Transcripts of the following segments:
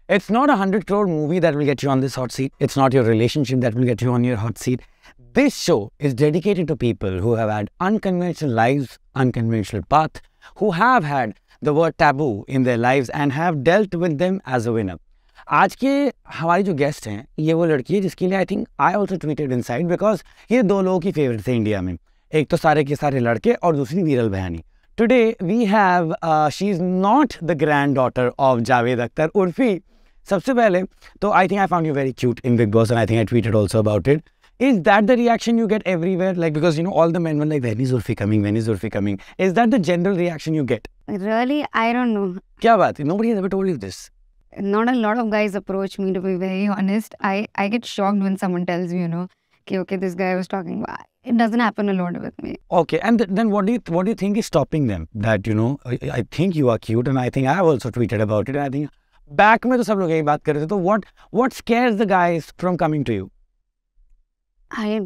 It's not 100 crore movie that will get you on this hot seat. It's not your relationship that will get you on your hot seat. This show is dedicated to people who have had unconventional lives, unconventional path, who have had the word taboo in their lives and have dealt with them as a winner. आज के हमारी जो guest हैं ये वो लड़की है जिसके लिए आई think I also tweeted inside because ये दो लोगों की फेवरेट थे इंडिया में. एक तो सारे के सारे लड़के और दूसरी Viral Bhayani. Today we have she is not the granddaughter of Javed Akhtar. Urfi, सबसे पहले तो I think I found you very cute in Bigg Boss and I think I tweeted also about it. Is that the reaction you get everywhere? Like, because, you know, all the men were like, when is Urfi coming? When is Urfi coming? Is that the general reaction you get? Really? I don't know. क्या बात है? Nobody has ever told you this. Not a lot of guys approach me, to be very honest. I get shocked when someone tells me, you know, okay, this guy was talking about. It doesn't happen a lot with me. Okay, and then what do you think is stopping them? That, you know, I think you are cute and I think I have also tweeted about it. And I think back में तो सब लोग यही बात कर रहे थे. तो what scares the guys from coming to you? I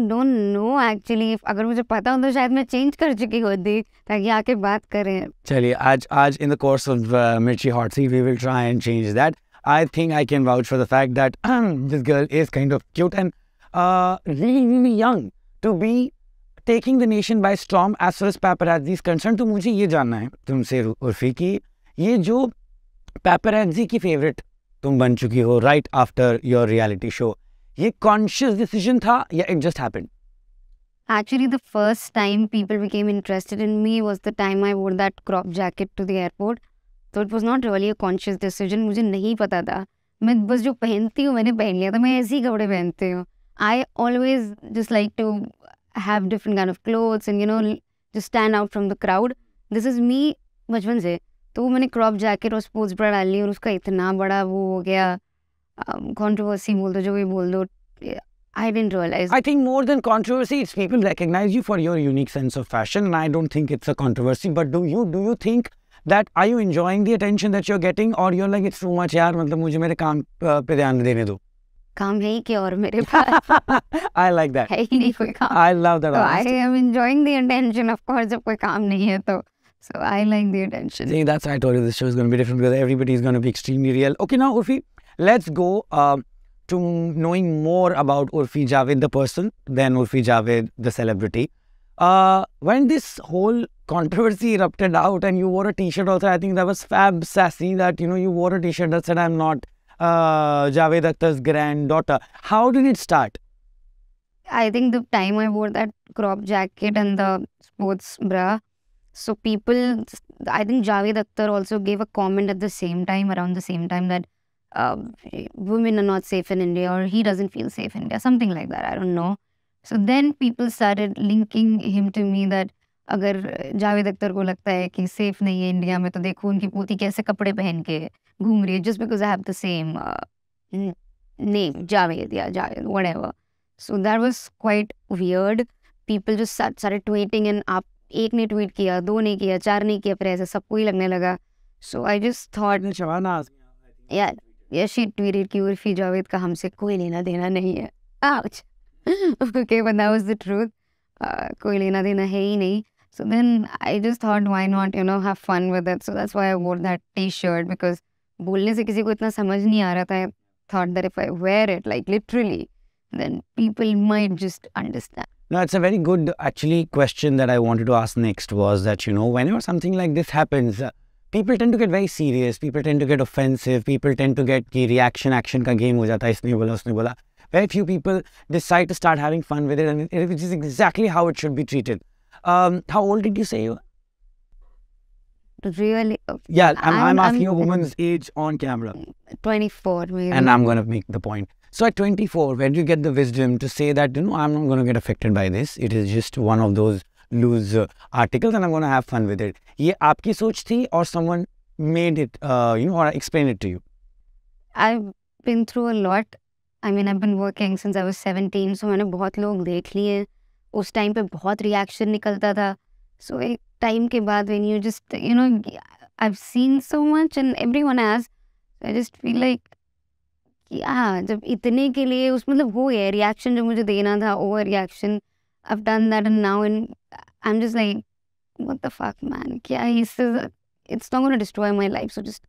don't know actually. अगर मुझे पता हो तो शायद मैं चेंज कर चुकी होती ताकि आके बात करें. चलिए आज in the course of Mirchi Hot Seat we will try and change that. I think I can vouch for the fact that this girl is kind of cute and really young to be taking the nation by storm as far as paparazzi is concerned. तो मुझे ये जानना है तुमसे उर्फी कि ये जो paparazzi की favorite तुम बन चुकी हो right after your reality show, ये conscious decision था या it just happened? Actually, the first time people became interested in me was the time I wore that crop jacket to the airport. So it was not really a conscious decision. मुझे नहीं पता था. मैं बस जो पहनती हूँ मैंने पहन लिया था. मैं ऐसे ही कपड़े पहनती हूँ. I always just like to have different kind of clothes and, you know, just stand out from the crowd. This is me बचपन से. तो मैंने crop jacket और sports bra डाल ली और उसका इतना बड़ा वो हो गया. Controversy बोल दो जो भी बोल दो. I didn't realize. I think more than controversy, it's people recognize you for your unique sense of fashion, and I don't think it's a controversy. But do you think that are you enjoying the attention that you're getting, or you're like it's too much यार, मतलब मुझे मेरे काम पे ध्यान देने दो. काम है ही क्या और मेरे पास. I like that. है ही नहीं कोई काम. I love that. So I am enjoying the attention, of course. जब कोई काम नहीं है तो. So I like the attention. See, that's why I told you this show is going to be different because everybody is going to be extremely real. Okay, now Urfi, let's go to knowing more about Urfi Javed, the person, than Urfi Javed, the celebrity. When this whole controversy erupted out and you wore a t-shirt also, I think that was fab sassy that, you know, you wore a t-shirt that said, I'm not Javed Akhtar's granddaughter. How did it start? I think the time I wore that crop jacket and the sports bra, so people, I think Javed Akhtar also gave a comment at the same time, around the same time, that women are not safe in India or he doesn't feel safe in India, something like that, I don't know. So then people started linking him to me that अगर जावेद अख्तर को लगता है कि safe नहीं है India में तो देखो उनकी पोती कैसे कपड़े पहन के घूम रही है just because I have the same name, Javed, yeah, Javed, whatever. So that was quite weird. People just started tweeting and आप एक ने ट्वीट किया, दो ने किया, चार ने किया, फिर ऐसा सबको ही लगने लगा. So I just thought, yeah, she tweeted कि उर्फी जावेद का हमसे कोई लेना देना नहीं है. Ouch. Okay, but that was the truth. कोई लेना देना है ही नहीं. So then I just thought, why not, you know, have fun with it. So that's why I wore that t-shirt, because बोलने से किसी को इतना समझ नहीं आ रहा था. I thought that if I wear it, like literally, then people might just understand. No, it's a very good, actually, question that I wanted to ask next was that, you know, whenever something like this happens, people tend to get very serious, people tend to get offensive, people tend to get ki reaction, action ka game ho jata hai, isne bola, usne bola. Very few people decide to start having fun with it, and which is exactly how it should be treated. How old did you say you were? Really? Yeah, I'm asking a woman's age on camera. 24, maybe. And I'm going to make the point. So at 24, where do you get the wisdom to say that, you know, I'm not going to get affected by this. It is just one of those loose articles and I'm going to have fun with it. ये आपकी सोच थी or someone made it, you know, or explained it to you? I've been through a lot. I mean, I've been working since I was 17, so मैंने बहुत लोग देख लिए. उस टाइम पे बहुत रिएक्शन निकलता था. So एक टाइम के बाद when you just, you know, I've seen so much and everyone has. I just feel like, हाँ, जब इतने के लिए उस मतलब वो है रिएक्शन जो मुझे देना था, over reaction. I've done that and now I'm just like, what the fuck, man? क्या इससे, it's not going to destroy my life, so just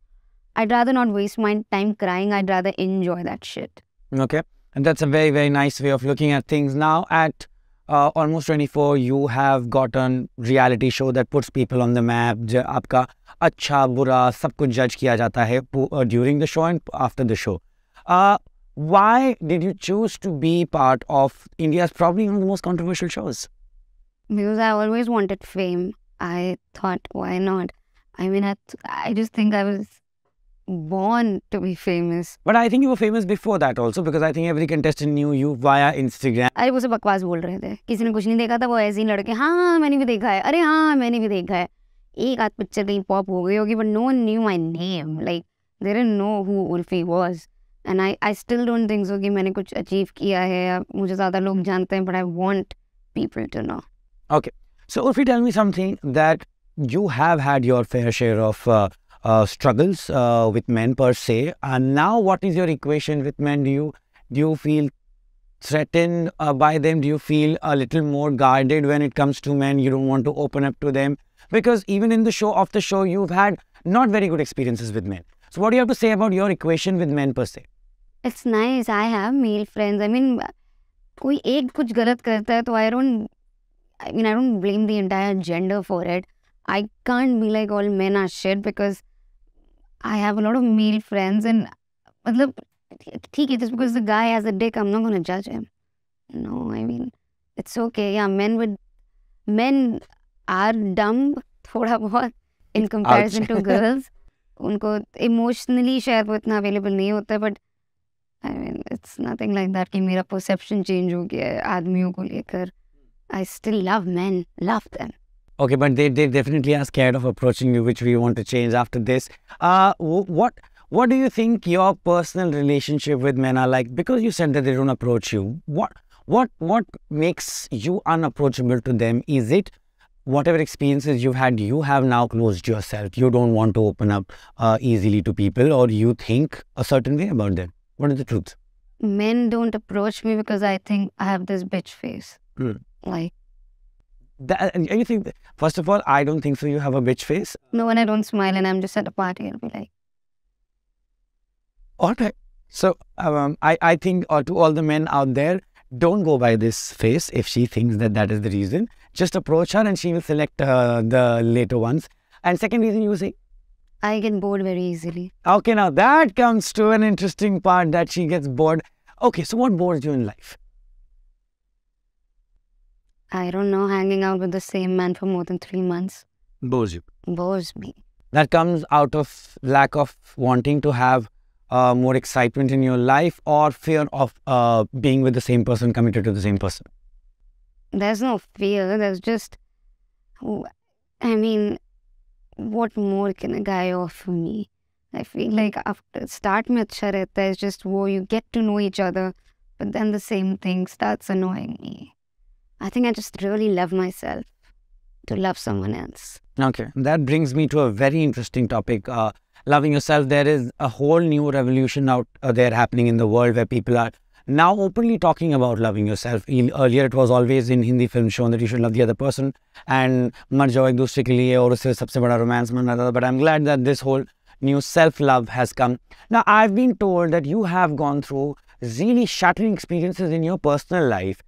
I'd rather not waste my time crying. I'd rather enjoy that shit. Okay. And that's a very, very nice way of looking at things. Now, at almost 24, you have got a reality show that puts people on the map. आपका अच्छा बुरा सब कुछ judge किया जाता है during the show and after the show. Why did you choose to be part of India's probably one of the most controversial shows? Because I always wanted fame. I thought, why not? I mean, I just think I was born to be famous. But I think you were famous before that also, because I think every contestant knew you via Instagram. अरे वो सब बकवास बोल रहे थे, किसी ने कुछ नहीं देखा था, वो ऐसे ही लड़के हाँ मैंने भी देखा है, अरे हाँ मैंने भी देखा है, एक आध पिक्चर कहीं पॉप हो गई होगी, but no one knew my name, like they didn't know who Urfi was, and I still don't think so कि मैंने कुछ अचीव किया है या मुझे ज़्यादा लोग जानते हैं, but I want people to know. Okay, so Urfi, tell me something that you have had your fair share of struggles with men per se, and now what is your equation with men? Do you feel threatened by them? Do you feel a little more guarded when it comes to men? You don't want to open up to them? Because even in the show, off the show, you've had not very good experiences with men. So what do you have to say about your equation with men per se? It's nice. I have male friends. I mean, कोई एक कुछ गलत करता है तो I don't blame the entire gender for it. I can't be like all men are shit because I have a lot of male friends and मतलब ठीक है, just because the guy has a dick, I'm not going to judge him. No, I mean, it's okay. Yeah, men are dumb थोड़ा बहुत in comparison to girls. उनको emotionally शायद वो इतना available नहीं होता है, but I mean, it's nothing like that कि मेरा perception change हो गया है आदमियों को लेकर. I still love men, love them. Okay, but they definitely are scared of approaching you, which we want to change after this. What do you think your personal relationship with men are like? Because you said that they don't approach you. What makes you unapproachable to them? Is it whatever experiences you've had, you have now closed yourself? You don't want to open up easily to people, or you think a certain way about them? What is the truth? Men don't approach me because I think I have this bitch face. Like, and you think, first of all, I don't think so. You have a bitch face. no, when I don't smile and I'm just at a party, I'll be like, all right. So I think to all the men out there, don't go by this face if she thinks that is the reason. Just approach her and she will select the later ones. And second reason you say? I get bored very easily. Okay, now that comes to an interesting part, that she gets bored. Okay, so what bores you in life? I don't know, hanging out with the same man for more than 3 months. Bores you. Bores me. That comes out of lack of wanting to have more excitement in your life, or fear of being with the same person, committed to the same person? There's no fear, there's just, I mean, what more can a guy offer me? I feel like after start में अच्छा रहता है, it's just वो you get to know each other, but then the same thing starts annoying me. I think I just really love myself to love someone else. Okay, that brings me to a very interesting topic. Loving yourself. There is a whole new revolution out there happening in the world where people are now openly talking about loving yourself. Earlier it was always in Hindi film shown that you should love the other person and मर जाओ एक दूसरे के लिए और उससे सबसे बड़ा romance माना था. But I'm glad that this whole new self-love has come. Now, I've been told that you have gone through really shattering experiences in your personal life.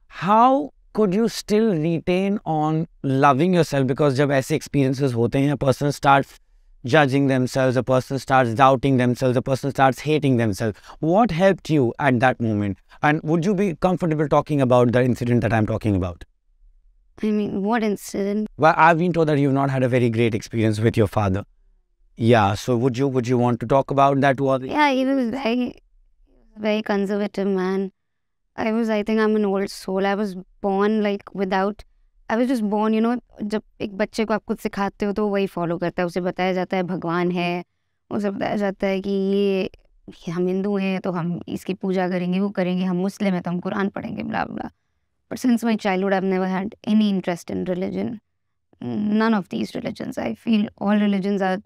How could you still retain on loving yourself? Because जब ऐसे experiences होते हैं, a person starts judging themselves, a person starts doubting themselves, a person starts hating themselves. What helped you at that moment? And would you be comfortable talking about the incident that I'm talking about? I mean, what incident? Well, I've been told that you've not had a very great experience with your father. Yeah, so would you want to talk about that? Yeah, he was very conservative man. I think I'm an old soul. I was born I was just born, you know, जब एक बच्चे को आप कुछ सिखाते हो तो वही फॉलो करता है. उसे बताया जाता है भगवान है, उसे बताया जाता है कि ये हम हिंदू हैं तो हम इसकी पूजा करेंगे, वो करेंगे, हम मुस्लिम हैं तो हम कुरान पढ़ेंगे, blah blah. But since my childhood, I've never had any interest in religion. None of these religions. I feel all religions are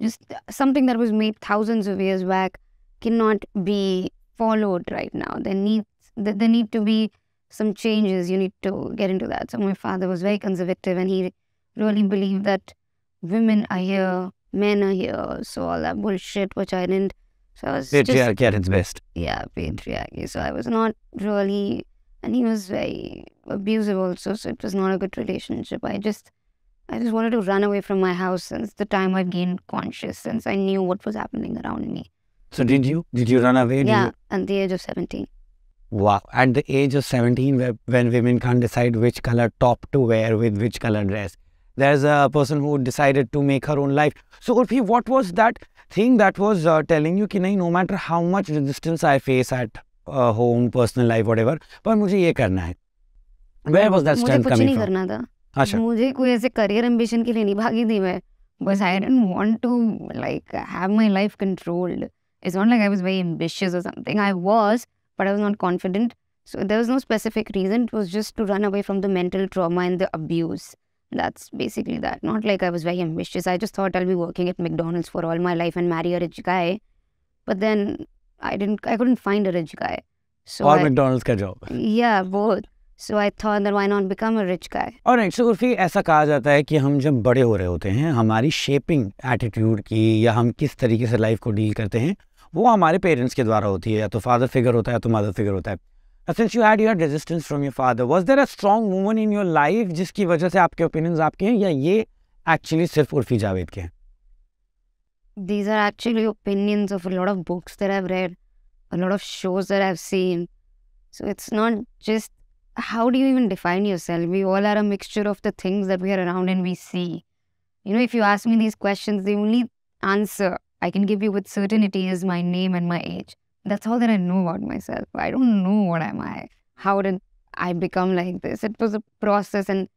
just something that was made thousands of years back, cannot be followed right now. There need to be some changes. You need to get into that. So my father was very conservative and he really believed that women are here men are here, so all that bullshit which I didn't. So I was just Patriarchy at its best. patriarchy. So I was not really, and he was very abusive also. So it was not a good relationship. I just wanted to run away from my house since the time I gained conscious, since I knew what was happening around me. So did you run away? Yeah, at the age of 17. Wow. At the age of 17, when women can't decide which color top to wear with which color dress, there's a person who decided to make her own life. So Urfi, what was that thing that was telling you कि नहीं, no matter how much resistance I face at home, personal life, whatever, पर मुझे ये करना है? Where was that मुझे strength कुछ coming नहीं from? करना था. अच्छा. मुझे कोई ऐसे career ambition के लिए नहीं भागी थी मैं. Because I didn't want to like have my life controlled. It's not like I was very ambitious or something. I was, but I was not confident. So there was no specific reason. It was just to run away from the mental trauma and the abuse. That's basically that. Not like I was very ambitious. I just thought I'll be working at McDonald's for all my life and marry a rich guy. But then I couldn't find a rich guy. So और McDonald's का job. Yeah, both. So I thought that why not become a rich guy? Alright, so Urfi ऐसा कहा जाता है कि हम जब बड़े हो रहे होते हैं, हमारी शेपिंग एटीट्यूड की या हम किस तरीके से लाइफ को डील करते हैं, वो हमारे पेरेंट्स के द्वारा होती है. या तो फादर फिगर होता है या तो मदर फिगर होता है. Since you had resistance from your father, was there a strong woman in your life जिसकी वजह से आपके opinions आपके हैं, या ये actually सिर्फ उर्फी जावेद के हैं? These are actually opinions of a lot of books that I've read, a lot of shows that I've seen. So it's not just, how do you even define yourself? We all are a mixture of the things that we are around and we see. You know, if you ask me these questions, the only answer I can give you with certainty is my name and my age. That's all that I know about myself. I don't know what am I. How did I become like this? It was a process, and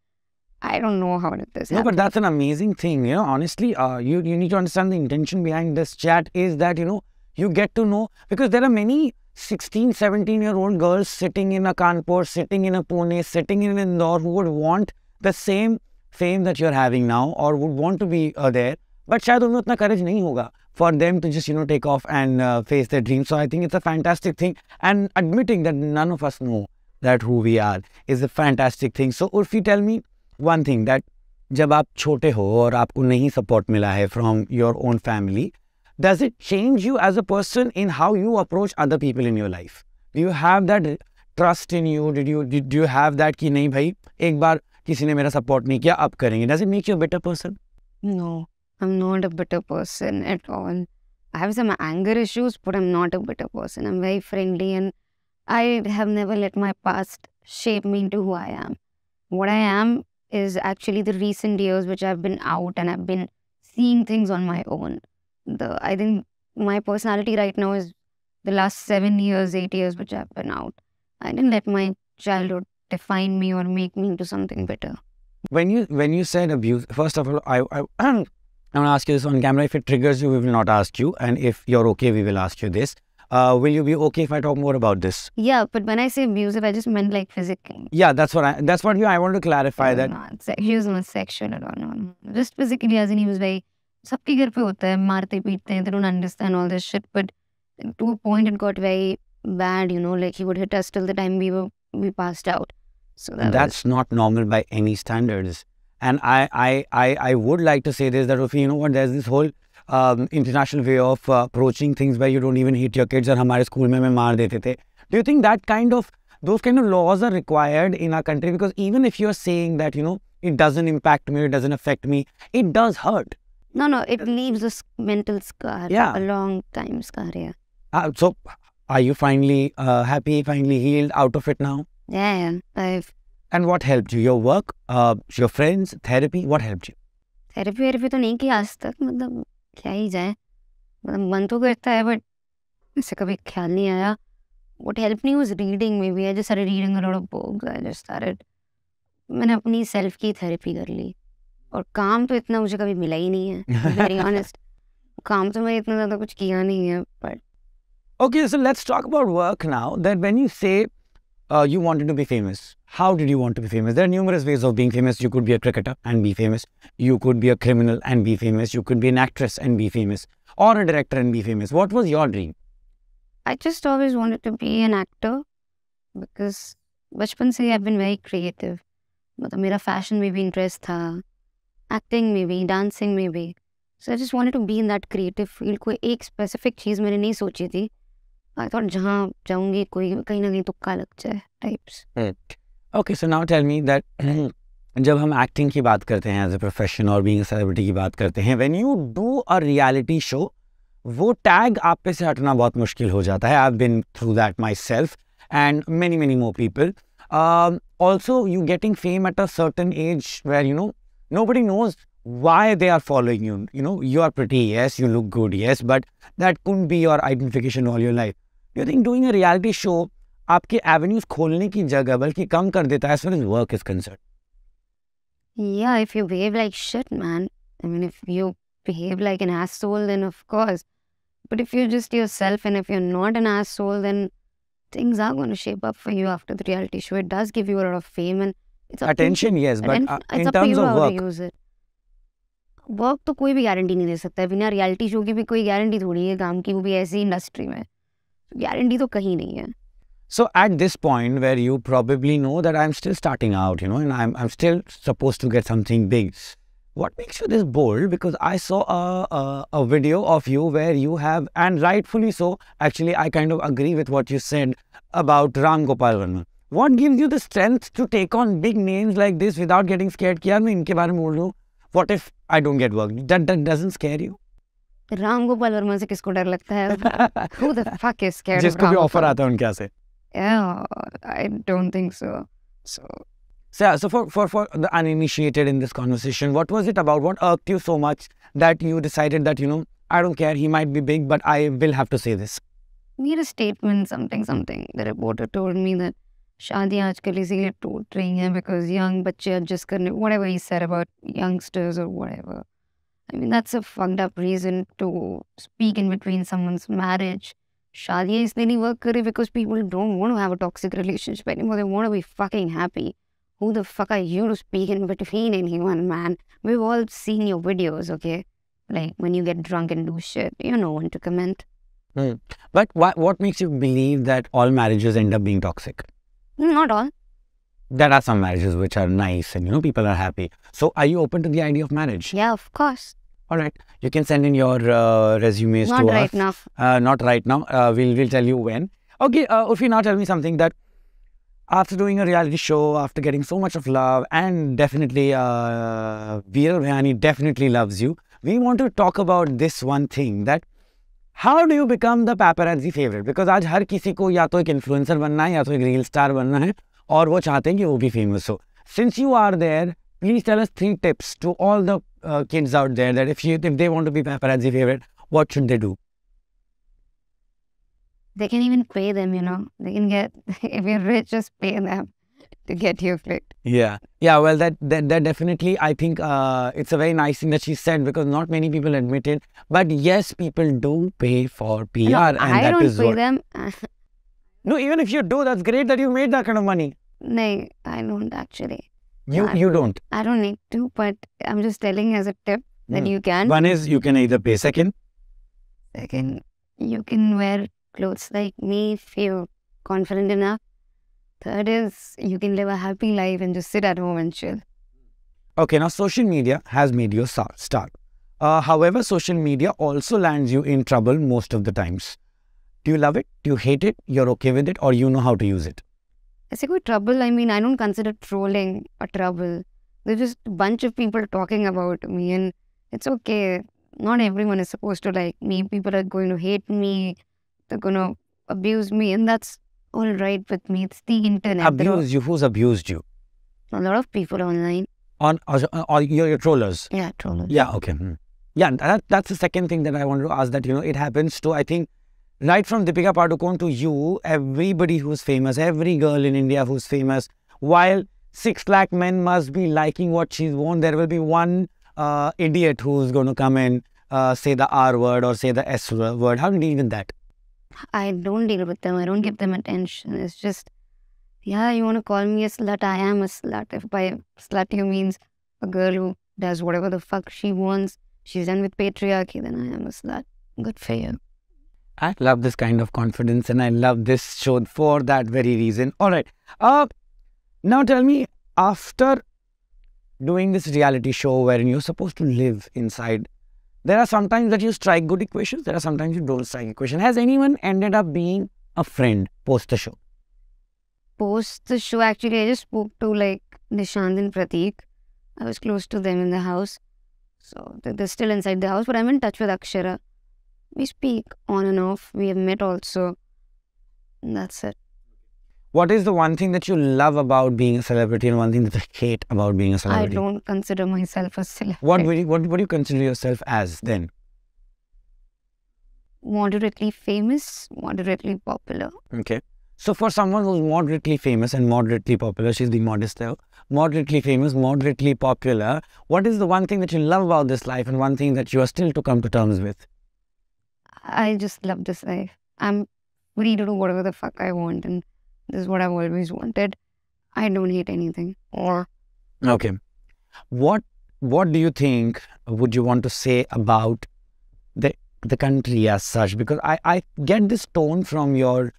I don't know how did this happen. No, but that's an amazing thing. You know, honestly, you need to understand the intention behind this chat is that, you know, you get to know, because there are many 16, 17-year-old girls sitting in a Kanpur, sitting in a Pune, sitting in Indore, who would want the same fame that you're having now, or would want to be there. But शायद उनमें उतना courage नहीं होगा for them to just, you know, take off and face their dreams. So I think it's a fantastic thing. And admitting that none of us know that who we are is a fantastic thing. So Urfi, tell me one thing, that जब आप छोटे हो और आपको नहीं support मिला है from your own family, does it change you as a person in how you approach other people in your life? Do you have that trust in you? Did you have that कि नहीं भाई, एक बार किसी ने मेरा support नहीं किया, अब करेंगे? Does it make you a better person? No, I'm not a bitter person at all. I have some anger issues, but I'm not a bitter person. I'm very friendly, and I have never let my past shape me into who I am. What I am is actually the recent years which I've been out and I've been seeing things on my own. I think my personality right now is the last 7 years, 8 years which I've been out. I didn't let my childhood define me or make me into something bitter. When you said abuse, first of all, I'm going to ask you this on camera. If it triggers you, we will not ask you. And if you're okay, we will ask you this. Will you be okay if I talk more about this? Yeah, but when I say abusive, I just meant like physically. Yeah, that's what I want to clarify that. He was not sexual at all. No. Just physically, as in he was very, सबके घर पे होता है, मारते पीटते हैं, they don't understand all this shit. But to a point, it got very bad, you know, like he would hit us till the time we passed out. So that's not normal by any standards. And I would like to say this, that Urfi, you know what, there's this whole international way of approaching things where you don't even hit your kids. और हमारे school में मार देते थे. Do you think that those kind of laws are required in our country? Because even if you're saying that, you know, it doesn't impact me, it doesn't affect me, it does hurt. No, it leaves a mental scar. Yeah. A long time scar, yeah. So, are you finally happy, finally healed out of it now? Yeah. And what helped you? Your work, your friends, therapy? What helped you? Therapy तो नहीं की आज तक, मतलब क्या ही जाए, मतलब मन तो करता है, but इससे कभी ख्याल नहीं आया. What helped me was reading. Maybe I just started reading a lot of books. मैंने अपनी सेल्फ की थेरेपी कर ली. और काम तो इतना मुझे कभी मिला ही नहीं है, very honest. काम तो मैं इतना ज़्यादा कुछ किया नहीं है, but. Okay, so let's talk about work now. That when you say you wanted to be famous, how did you want to be famous? There are numerous ways of being famous. You could be a cricketer and be famous. You could be a criminal and be famous. You could be an actress and be famous, or a director and be famous. What was your dream? I just always wanted to be an actor because बचपन से I've been very creative. मतलब मेरा fashion में भी interest था, acting में भी, dancing में भी. So I just wanted to be in that creative field. कोई एक specific चीज़ मैंने नहीं सोची थी. I thought जहाँ जाऊँगी कोई कहीं ना कहीं तुक्का लग जाए types. Okay, so now tell me that जब हम एक्टिंग की बात करते हैं एज ए प्रोफेशन और बीइंग अ सेलिब्रिटी की बात करते हैं, when you do a reality show, वो टैग आप पे से हटना बहुत मुश्किल हो जाता है. I have been through that myself and many more people. Also, you getting fame at a certain age where, you know, nobody knows why they are following you. You know, you are pretty, yes, you look good, yes, but that couldn't be your identification all your life. Do you think doing a reality show आपके avenues खोलने की जगह बल्कि कम कर देता है as far as work is concerned? Yeah, if you behave like shit, man. I mean, if you behave like an asshole, then of course. But if you're just yourself and if you're not an asshole, then things are going to shape up for you after the reality show. It does give you a lot of fame and it's up Attention, yes, but it's in up to terms you of how work, to use it. Work तो कोई भी guarantee नहीं दे सकता है. बिना reality show की भी कोई गारंटी थोड़ी है काम की, वो भी ऐसी इंडस्ट्री में. गारंटी तो कहीं नहीं है. So at this point where you probably know that I'm still starting out, you know, and I'm still supposed to get something big, what makes you this bold? Because I saw a video of you where you have, and rightfully so, actually I kind of agree with what you said about Ram Gopal Varma. What gives you the strength to take on big names like this without getting scared? कि यार मैं इनके बारे में बोल रहा हूँ. What if I don't get work? That doesn't scare you? Ram Gopal Verma से किसको डर लगता है? Who the fuck is scared of जिसको भी Ram ऑफर Gopal? आता है उनके यहाँ से. Yeah, I don't think so. So yeah, so for the uninitiated in this conversation, what was it about? What irked you so much that you decided that, you know, I don't care, he might be big, but I will have to say this? Made a statement, something. The reporter told me that शादियाँ आजकल इसीलिए टूट रही हैं because young बच्चे adjust करने, whatever he said about youngsters or whatever. I mean, that's a fucked up reason to speak in between someone's marriage. शादियाँ इसलिए नहीं work कर रही because people don't want to have a toxic relationship anymore. They want to be fucking happy. Who the fuck are you to speak in between anyone, man? We've all seen your videos, okay? Like when you get drunk and do shit, you're no one to comment. But what makes you believe that all marriages end up being toxic? Not all. There are some marriages which are nice and, you know, people are happy. So are you open to the idea of marriage? Yeah, of course. All right. You can send in your resumes Not to right us. now. Not right now. We'll tell you when. Okay, Urfi, now tell me something that after doing a reality show, after getting so much of love, and definitely Veeral Bhayani definitely loves you, we want to talk about this one thing, that how do you become the paparazzi favorite? Because आज हर किसी को या तो एक influencer बनना है या तो एक real star बनना है और वो चाहते हैं कि वो भी famous हो. Since you are there, please tell us 3 tips to all the kids out there that if they want to be paparazzi favorite, what should they do? They can even pay them, you know. They can get, if you're rich, just pay them to get you clicked. Yeah. Well, that definitely, I think it's a very nice thing that she said, because not many people admit it. But yes, people do pay for PR, No, and I that don't is pay what. them. No, even if you do, that's great that you made that kind of money. No, I don't actually. You don't. I don't need to, but I'm just telling as a tip that you can. One is you can either pay. Second, You can wear clothes like me if you're confident enough. Third is you can live a happy life and just sit at home and chill. okay, now social media has made you a star. However, social media also lands you in trouble most of the times. Do you love it? Do you hate it? You're okay with it, or you know how to use it? ऐसे कोई trouble, I mean, I don't consider trolling a trouble. There's just a bunch of people talking about me and it's okay. Not everyone is supposed to like me. People are going to hate me. They're going to abuse me and that's all right with me. It's the internet. Abuse you? Who's abused you? A lot of people online. Or your trollers? Yeah, trollers. Yeah, okay. Yeah, that's the second thing that I wanted to ask, that, you know, it happens to, I think, right from Deepika Padukone to you, everybody who's famous, every girl in India who's famous, while 6 lakh men must be liking what she's worn, there will be one idiot who's going to come and say the R word or say the S word. How do you deal with that? I don't deal with them. I don't give them attention. It's just, yeah, you want to call me a slut? I am a slut. If by slut you means a girl who does whatever the fuck she wants, she's done with patriarchy, then I am a slut. Good for you. I love this kind of confidence and I love this show for that very reason. All right. Now tell me, after doing this reality show wherein you're supposed to live inside There are sometimes that you strike good equations. There are sometimes you don't strike equation. Has anyone ended up being a friend post the show? Post the show, actually, I just spoke to like Nishant and Prateek. I was close to them in the house. So they're still inside the house, but I'm in touch with Akshara. We speak on and off. We have met also. And that's it. What is the one thing that you love about being a celebrity and one thing that you hate about being a I celebrity? don't consider myself a celebrity. What do you consider yourself as then? Moderately famous, moderately popular. Okay. So for someone who's moderately famous and moderately popular, she's being modest there, moderately famous, moderately popular, what is the one thing that you love about this life and one thing that you are still to come to terms with? I just love this life. I'm free to do whatever the fuck I want, and this is what I've always wanted. I don't hate anything. Or Okay. What do you think would you want to say about the country as such? Because I get this tone from your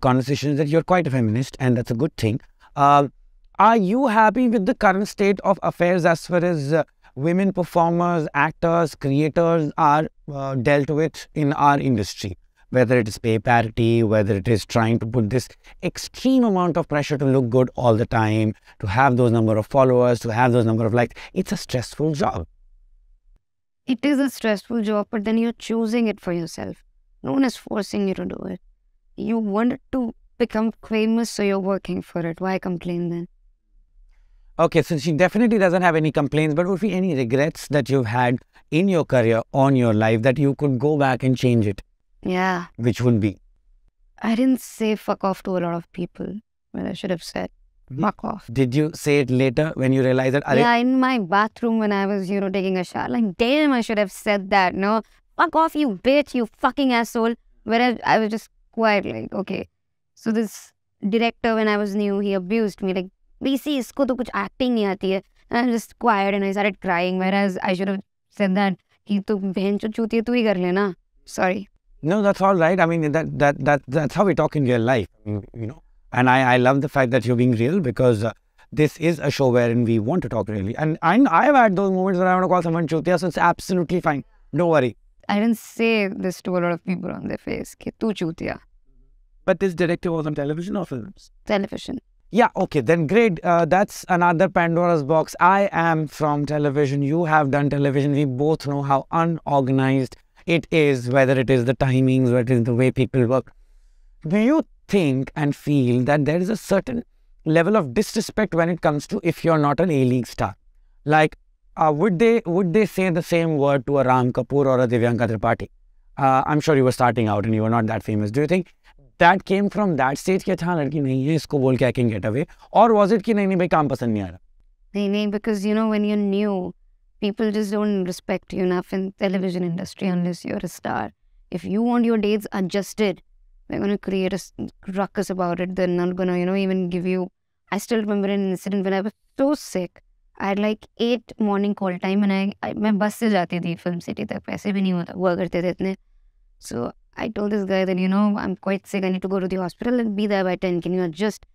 conversations that you're quite a feminist, and that's a good thing. Are you happy with the current state of affairs as far as women performers, actors, creators are dealt with in our industry? Whether it is pay parity, whether it is trying to put this extreme amount of pressure to look good all the time, to have those number of followers, to have those number of likes. It's a stressful job. it is a stressful job, but then you're choosing it for yourself. No one is forcing you to do it. You wanted to become famous, so you're working for it. Why complain then? Okay, so she definitely doesn't have any complaints, but would be any regrets that you've had in your career, on your life, that you could go back and change it? Yeah. Which would be? I didn't say fuck off to a lot of people, but I should have said fuck off. Did you say it later when you realized that? Yeah, in my bathroom when I was, taking a shower. Like, damn, I should have said that. No, fuck off, you bitch, you fucking asshole. Whereas I was just quiet, like, okay. So this director, when I was new, he abused me. Like, BC, isko to kuch acting nahi aati hai. And I'm just quiet and I started crying. Whereas I should have said that, ki tu behen cho chuti hai, tu hi kar le na. Sorry. No, that's all right. I mean, that's how we talk in real life, And I love the fact that you're being real, because this is a show wherein we want to talk really. And I've had those moments where I want to call someone chutia, so it's absolutely fine. Don't worry. I didn't say this to a lot of people on their face, ki tu chutia. But this director was on television or films? Television. Yeah, okay, then great. That's another Pandora's box. I am from television. You have done television. We both know how unorganized it is, whether it is the timings, whether it is the way people work. Do you think and feel that there is a certain level of disrespect when it comes to if you're not an A-League star? Like, would they say the same word to a Ram Kapoor or a Divyanka Tripathi? I'm sure you were starting out and you were not that famous. Do you think that came from that stage कि अच्छा लड़की नहीं है इसको बोल के I can get away? Or was it कि नहीं भाई काम पसंद नहीं आ रहा? नहीं, because when you're new, people just don't respect you enough in television industry unless you're a star. If you want your dates adjusted, they're going to create a ruckus about it. They're not going to, even give you... I still remember an incident when I was so sick. I had like 8 morning call time and मैं बस से जाती थी film city तक, पैसे भी नहीं हुआ करते थे इतने. So I told this guy that, I'm quite sick, I need to go to the hospital and be there by 10. Can you adjust?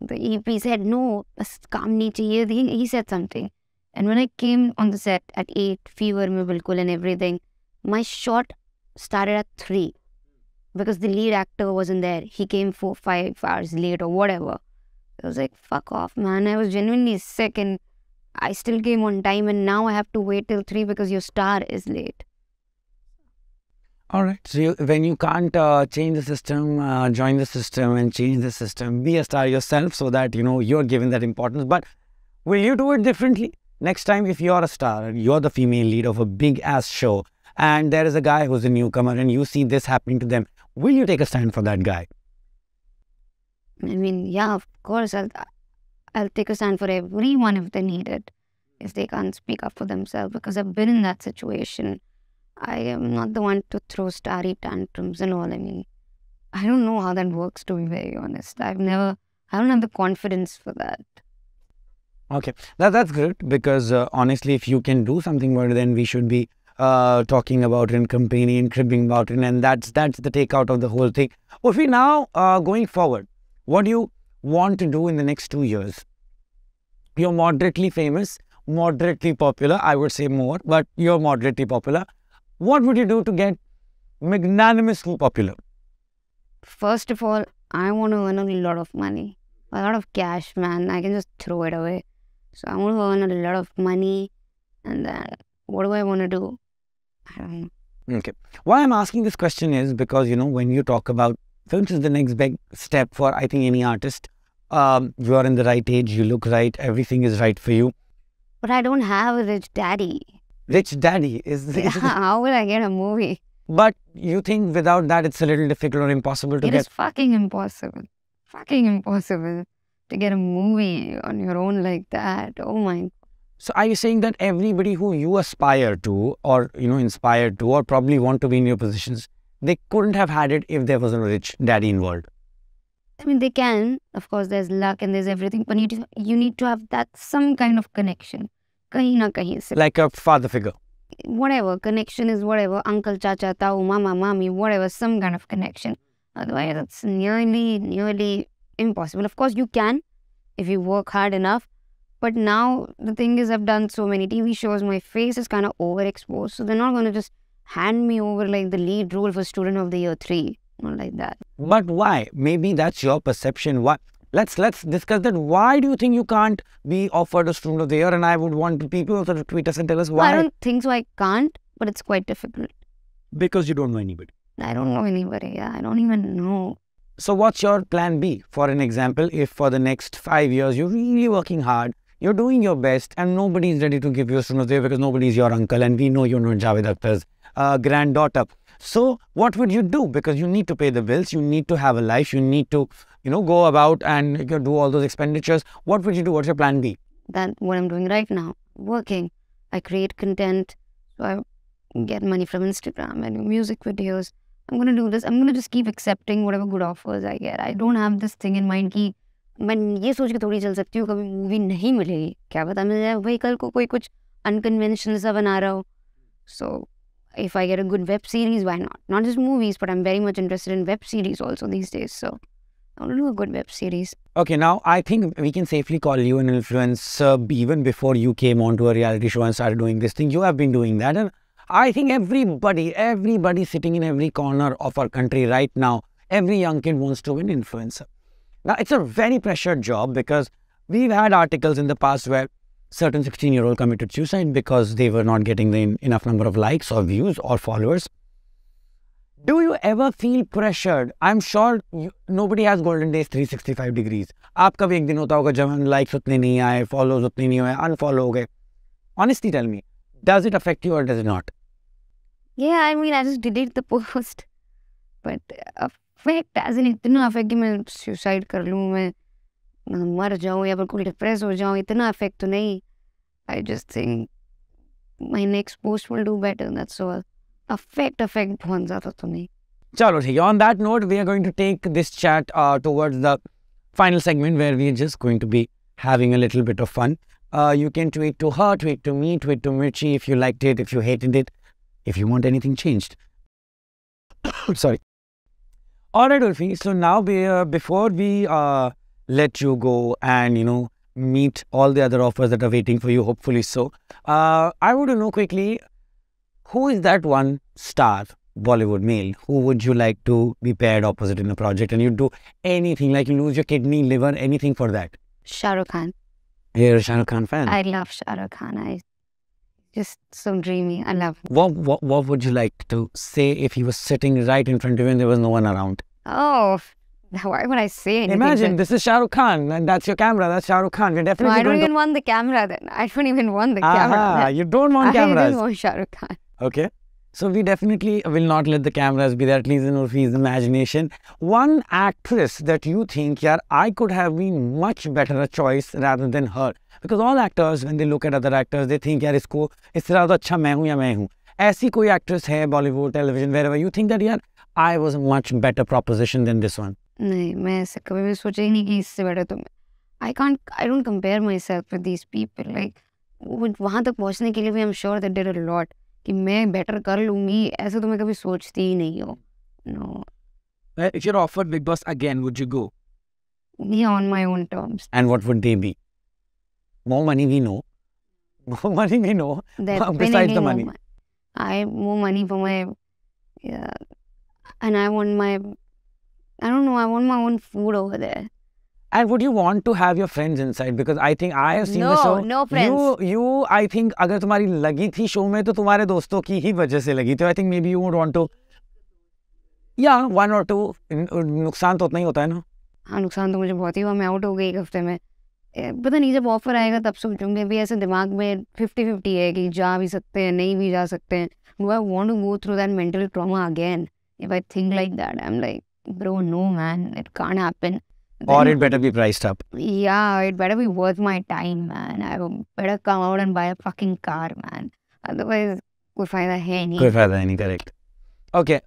The EP said, no, बस काम नहीं चाहिए. He said something. And when I came on the set at 8, fever में बिल्कुल and everything, my shot started at 3 because the lead actor wasn't there. He came 4-5 hours late or whatever. I was like, fuck off, man. I was genuinely sick and I still came on time, and now I have to wait till 3 because your star is late. All right. So when you can't change the system, join the system and change the system, be a star yourself so that, you're given that importance. But will you do it differently? Next time, if you're a star and you're the female lead of a big ass show and there is a guy who's a newcomer and you see this happening to them, will you take a stand for that guy? I mean, yeah, of course. I'll take a stand for everyone if they need it, if they can't speak up for themselves, because I've been in that situation. I am not the one to throw starry tantrums and all. I mean, I don't know how that works, to be very honest. I don't have the confidence for that. Okay, that's good, because honestly, if you can do something more, then we should be talking about it and campaigning and cribbing about it, and that's the takeout of the whole thing. Urfi, now going forward, what do you want to do in the next 2 years? You're moderately famous, moderately popular, I would say more, but you're moderately popular. What would you do to get magnanimously popular? First of all, I want to earn a lot of money. A lot of cash, man. I can just throw it away. So I want to earn a lot of money. And then what do I want to do? I don't know. Okay. Why I'm asking this question is because, when you talk about films is the next big step for, I think, any artist. You are in the right age, you look right, everything is right for you. But I don't have a rich daddy. Rich daddy is Yeah, how will I get a movie? But you think without that it's a little difficult or impossible to It get? is fucking impossible. Fucking impossible to get a movie on your own like that. Oh my. So are you saying that everybody who you aspire to or, inspired to or probably want to be in your positions, they couldn't have had it if there wasn't a rich daddy involved? I mean, they can. Of course, there's luck and there's everything. But you need to have that some kind of connection. Kahin na kahin se. Like a father figure. Whatever. Connection is whatever. Uncle, chacha, tau, mama, mommy, whatever. Some kind of connection. Otherwise, it's nearly impossible. Of course, you can if you work hard enough. But now, the thing is, I've done so many TV shows. My face is kind of overexposed. So they're not going to just hand me over like the lead role for Student of the Year 3. Not like that. But why? Maybe that's your perception. Why? Let's discuss that. Why do you think you can't be offered a Student of the Year? And I would want people also to tweet us and tell us why. I don't think so. I can't, but it's quite difficult. Because you don't know anybody. I don't know anybody. Yeah, I don't even know. So what's your plan B? For an example, if for the next 5 years you're really working hard, you're doing your best and nobody is ready to give you a Student of the Year because nobody is your uncle and we know you're not Javed Akhtar's granddaughter. So what would you do? Because you need to pay the bills, you need to have a life, you need to, go about and do all those expenditures. What would you do? What's your plan B? That's what I'm doing right now. Working. I create content. So I get money from Instagram. I do music videos. I'm going to do this. I'm going to just keep accepting whatever good offers I get. I don't have this thing in mind कि मैं ये सोच के थोड़ी चल सकती हूँ कभी मूवी नहीं मिलेगी क्या पता मिल जाए वही कल को कोई कुछ unconventional सा बना रहा हो. So if I get a good web series, why not? Not just movies, but I'm very much interested in web series also these days. So I want to do a good web series. Okay, now I think we can safely call you an influencer even before you came onto a reality show and started doing this thing. You have been doing that. And I think everybody sitting in every corner of our country right now, every young kid wants to be an influencer. Now, it's a very pressured job because we've had articles in the past where certain 16-year-old committed suicide because they were not getting the enough number of likes or views or followers. Do you ever feel pressured? I'm sure nobody has golden days 365 degrees. आपका भी एक दिन होता होगा जब likes उतने नहीं आए, follows उतने नहीं हुए, unfollow हो गए. Honestly, tell me, does it affect you or does it not? Yeah, I mean, I just delete the post. But affect as in इतना affect कि मैं suicide कर लूँ, मैं मर जाऊँ या फिर कोई depress हो जाऊँ, इतना affect तो नहीं. I just think my next post will do better, that's all. Affect बहुत ज़्यादा तो नहीं. Chalo, theek hai. On that note, we are going to take this chat towards the final segment where we are just going to be having a little bit of fun. You can tweet to her, tweet to me, tweet to Mirchi if you liked it, if you hated it, if you want anything changed. Sorry. Alright, Urfi. So now before we let you go and, meet all the other offers that are waiting for you, hopefully so, I want to know quickly, who is that one star Bollywood male who would you like to be paired opposite in a project and you'd do anything, like you lose your kidney, liver, anything for that? Shah Rukh Khan. You're a Shah Rukh Khan fan? I love Shah Rukh Khan. I just so dreamy. I love him. What would you like to say if he was sitting right in front of you and there was no one around? Oh, why would I say anything? Imagine this is Shah Rukh Khan and that's your camera, that's Shah Rukh Khan. You're definitely I don't even want the camera then. I don't even want the camera. You don't want cameras. I just want Shah Rukh Khan. Okay. So we definitely will not let the cameras be there, at least in Urfi's imagination. One actress that you think, yeah, I could have been much better a choice rather than her. Because all actors, when they look at other actors, they think, यार इसको इससे ज़्यादा अच्छा मैं हूँ या मैं हूँ. ऐसी कोई actress है Bollywood, television, wherever you think that, yeah, I was a much better proposition than this one. नहीं, मैं ऐसे कभी भी सोचा ही नहीं कि इससे better तो I don't compare myself with these people. Like वहाँ तक पहुँचने के लिए भी I'm sure they did a lot. कि मैं better कर लूँगी, ऐसे तो मैं कभी सोचती ही नहीं हूँ. No. If you're offered Big Boss again, would you go? Yeah, on my own terms. And what would they be? More money we know. More money we know. Besides the money. I have more money for my, and I want my, I don't know, I want my own food over there. And would you want to have your friends inside? Because I think I have seen the show. No friends. You, I think, अगर तुम्हारी लगी थी show में तो तुम्हारे दोस्तों की ही वजह से लगी थी. I think maybe you would want to. Yeah, 1 or 2. नुकसान तो उतना ही होता है ना. हाँ, नुकसान तो मुझे बहुत ही हुआ. मैं आउट हो गई 1 हफ्ते में. पता नहीं, जब ऑफर आएगा तब सोचूंगी. अभी ऐसे दिमाग में 50-50 है कि जा भी सकते हैं, नहीं भी जा सकते हैं. Do I want to go through that mental trauma again? If I think like that, I'm like, bro, no man, it can't happen. Or it better be priced up. Yeah, it better be worth my time, man. I better come out and buy a fucking car, man. Otherwise, कोई फायदा है नहीं. कोई फायदा नहीं, correct. Okay,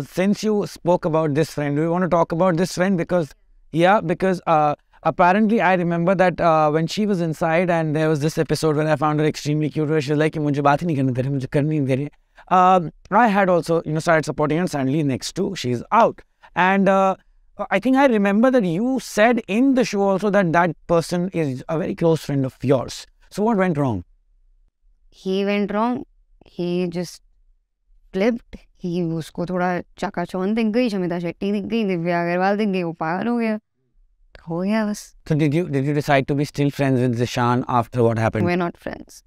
since you spoke about this friend, do you want to talk about this friend? Because apparently I remember that when she was inside and there was this episode where I found her extremely cute where she was like, मुझे बात ही नहीं करने दे रही, मुझे करनी नहीं दे रही. I had also, started supporting her. Suddenly next to, she's out. And I think I remember that you said in the show also that that person is a very close friend of yours. So what went wrong? He went wrong. He just flipped. He उसको थोड़ा चकाचौंध दिख गई, शमिता शेट्टी दिख गई, दिव्या अग्रवाल दिख गई, वो पागल हो गया बस. So did you decide to be still friends with Zishan after what happened? We're not friends.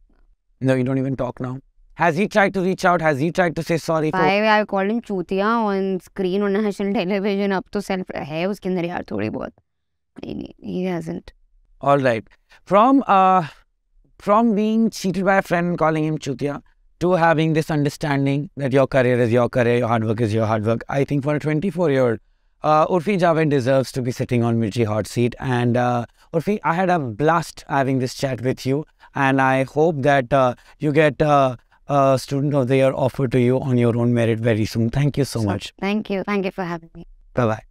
No, you don't even talk now. Has he tried to reach out? Has he tried to say sorry? I called him चूतिया on screen on national television. अब तो self है उसके अंदर यार थोड़ी बहुत. He hasn't. All right. From being cheated by a friend and calling him chutiya to having this understanding that your career is your career, your hard work is your hard work. I think for a 24-year-old, Urfi Javed deserves to be sitting on Mirchi Hot Seat. And Urfi, I had a blast having this chat with you. And I hope that you get Student of the Year offer to you on your own merit very soon. Thank you so much. Thank you. Thank you for having me. Bye-bye.